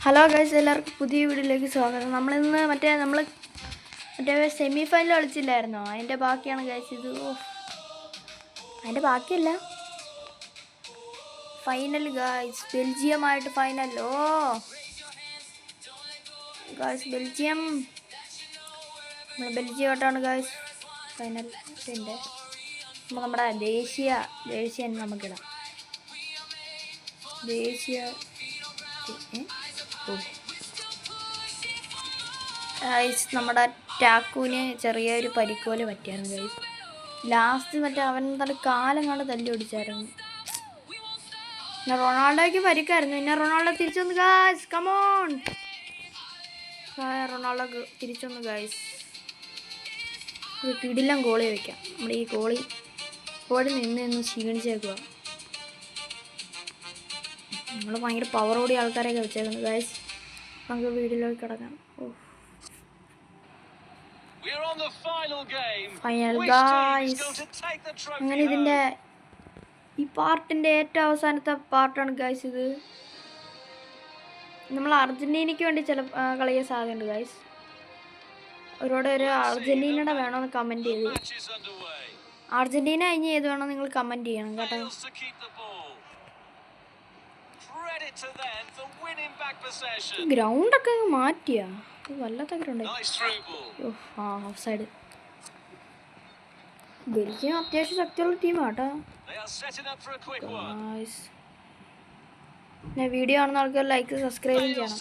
Hello guys, എല്ലാവർക്കും പുതിയ വീഡിയോയിലേക്ക് സ്വാഗതം. നമ്മളിന്ന് മറ്റേ സെമി ഫൈനൽ കളിച്ചില്ലായിരുന്നോ? അതിൻ്റെ ബാക്കിയാണ് ഗൈസ് ഇത്. അതിൻ്റെ ബാക്കിയല്ല, ഫൈനൽ ഗൈസ്. ബെൽജിയമായിട്ട് ഫൈനൽ. ഗൈസ് ബെൽജിയം, ബെൽജിയമായിട്ടാണ് ഗൈസ് ഫൈനൽ. നമ്മുടെ ദേശീയ നമുക്കിടാം. ദേശീയ ഗൈസ്, നമ്മുടെ ടാക്കുവിന് ചെറിയൊരു പരിക്കോല് പറ്റിയായിരുന്നു ഗൈസ്. ലാസ്റ്റ് അവൻ കാലം കണ്ട് തല്ലി ഓടിച്ചായിരുന്നു. പിന്നെ റൊണാൾഡോയ്ക്ക് പരിക്കായിരുന്നു. പിന്നെ റൊണാൾഡോ തിരിച്ചൊന്ന് ഗൈസ്, കമോൺ. റൊണാൾഡോ തിരിച്ചൊന്ന് ഗൈസ്. ഒരു കിടിലം ഗോളി വയ്ക്കാം. നമ്മുടെ ഈ ഗോളി നിന്ന് ക്ഷീണിച്ചേക്കുക. നമ്മൾ ഭയങ്കര പവർ കൂടിയ ആൾക്കാരെയൊക്കെ വെച്ചേക്കുന്നു ഗൈസ്. നമുക്ക് വീഡിയോയിലേക്ക് കിടക്കാം. Final guys. അങ്ങനെ ഇതിൻ്റെ ഈ പാർട്ടിൻ്റെ ഏറ്റവും അവസാനത്തെ പാർട്ടാണ് ഗൈസ് ഇത്. നമ്മൾ അർജൻറ്റീനയ്ക്ക് വേണ്ടി കളിക്കാൻ സാധ്യതയുണ്ട് ഗൈസ്. ഒരു അർജൻറ്റീനയുടെ വേണമെന്ന് കമൻറ്റ് ചെയ്തു. അർജൻറ്റീന കഴിഞ്ഞ് ഏത് വേണമെന്ന് നിങ്ങൾ കമൻറ്റ് ചെയ്യണം കേട്ടോ. ഗ്രൗണ്ടൊക്കെ മാറ്റിയാ വല്ലാത്ത ഗ്രൗണ്ട്. Of side. ബെൽജിയം അത്യാവശ്യം ശക്തിയുള്ള ടീമാട്ടോ. വീഡിയോ കാണുന്ന ആൾക്കാർ ലൈക്ക് സബ്സ്ക്രൈബും ചെയ്യണം.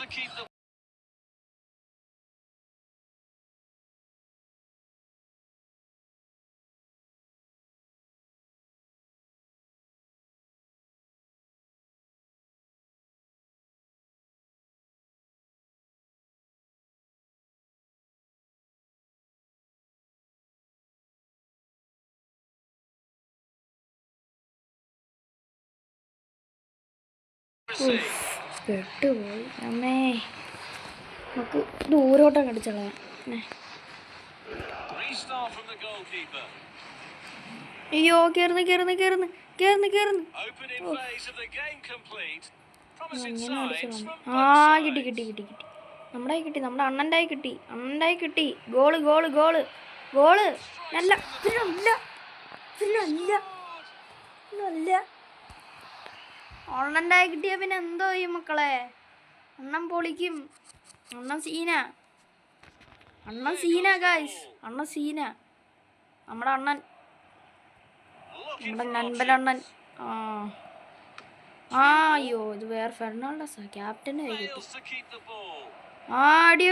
പെട്ടുപോയി അമ്മേ. നമുക്ക് ദൂരോട്ടൊക്കെ അടിച്ചോളാം. അയ്യോ, കേറുന്നു. കിട്ടി. നമ്മുടെ അണ്ണൻ്റെ കിട്ടി. ഗോള്. നല്ല അണ്ണൻ്റെ കിട്ടിയ പിന്നെ എന്തോ ചെയ്യും മക്കളെ? അണ്ണൻ പൊളിക്കും. അണ്ണൻ സീന ഗൈസ്. നമ്മുടെ അണ്ണൻ, നമ്മുടെ നൻപലണ്ണൻ. അയ്യോ, ഇത് വേറെ ഫെർണാണ്ടസാ ക്യാപ്റ്റന് കൈ കിട്ടി. അടി.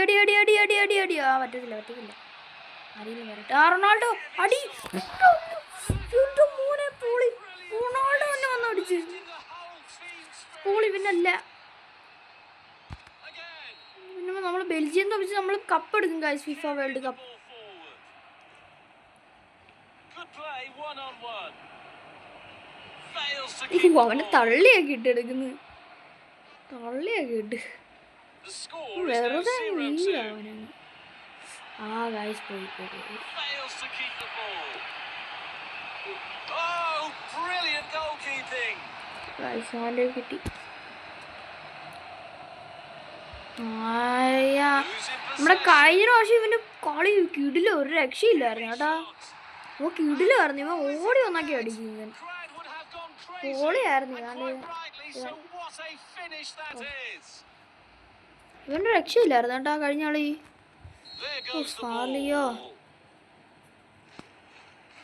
പറ്റത്തില്ല. ആരെങ്കിലും വരട്ടെ. റൊണാൾഡോ അടി. റൊണാൾഡോ തന്നെ വന്ന് അടിച്ച് പൊളി. പിന്നെ നമ്മൾ ബെൽജിയം തപ്പിച്ച് നമ്മൾ കപ്പ് എടുക്കും ഗൈസ്, ഫിഫ വേൾഡ് കപ്പ്. അവനെ തള്ളിയൊക്കെ ഇട്ടെടുക്കുന്നു. വെറുതെ അവനാണ്. ഗൈസ് പോയി. കിട്ടി. നമ്മുടെ കഴിഞ്ഞ പ്രാവശ്യം ഇവന്റെ കളി കിടില, ഒരു രക്ഷയില്ലായിരുന്നു കേട്ടാ. കിടിലായിരുന്നു. ഇവൻ ഓടി ഒന്നാക്കി അടിക്കും. ഓളിയായിരുന്നു. ഇവന്റെ രക്ഷയില്ലായിരുന്നു കേട്ടാ കഴിഞ്ഞ കളി.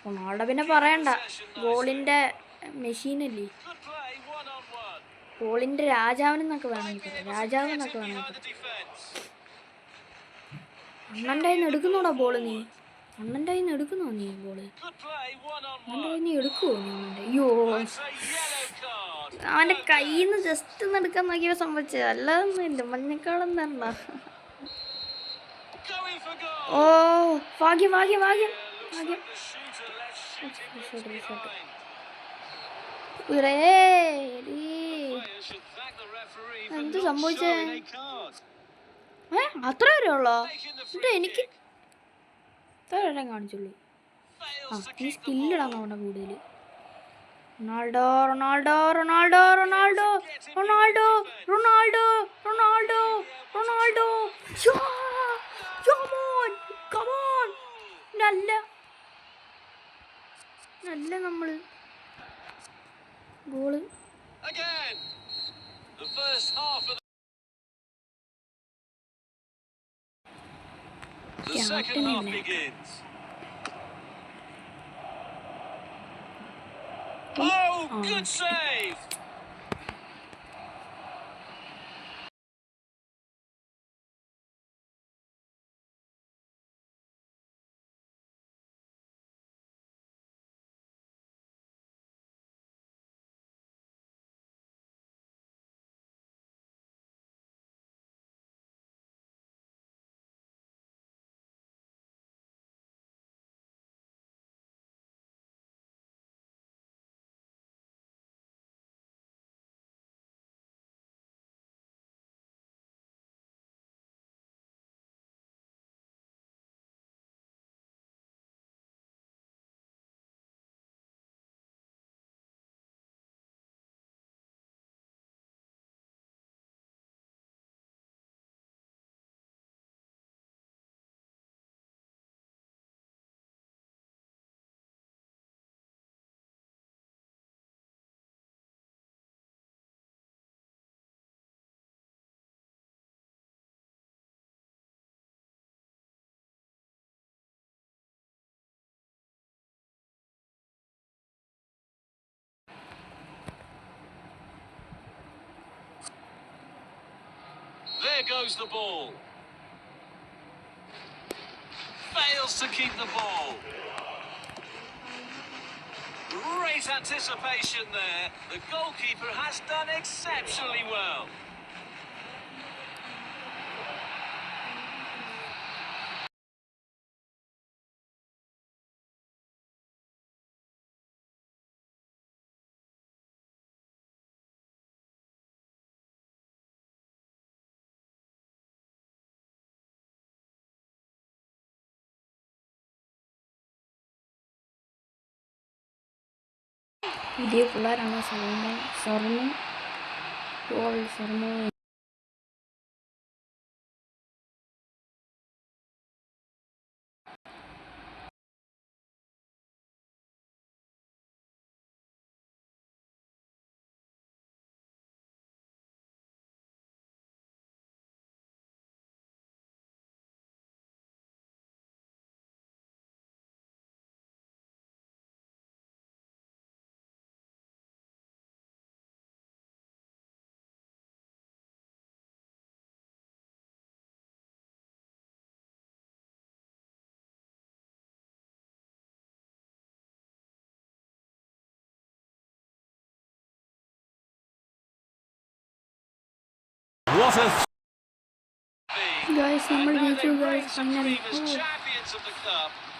റൊണാൾഡോ പിന്നെ പറയണ്ട, ഗോളിന്റെ മെഷീനല്ലേ. ഗോളിന്റെ രാജാവെന്നൊക്കെ വേണമെങ്കിൽ അണ്ണൻ്റെ കയ്യിൽ നിന്ന് എടുക്കുന്നോടാ ബോള് നീ. അണ്ണൻ്റെ കയ്യിൽ നിന്ന് എടുക്കുന്നോ നീ ബോള്? എടുക്കുവോ നീ? അയ്യോ, അവന്റെ കയ്യിൽ നിന്ന് ജസ്റ്റ് ഒന്ന് എടുക്കാൻ നോക്കിയപ്പോ സംഭവിച്ചത്. അല്ലാതൊന്നുമില്ല, മഞ്ഞക്കാളം തരണ്ട. ഭാഗ്യം. എന്ത് സംഭവിച്ചേ? അത്ര വരെ ഉള്ളോ? എനിക്ക് ഇത്ര വരെ കാണിച്ചുള്ളൂ. ഈ സ്കില്ലിടാൻ അവിടെ കൂടുതൽ. Ronaldo first half of the second half begins. Oh, good save! There goes the ball. Fails to keep the ball. Great anticipation there. The goalkeeper has done exceptionally well. പുതിയ പിള്ളേരാണ് സ്വർണ്ണം What a guys, and now they YouTube reign guys, supreme as finally. champions of the cup.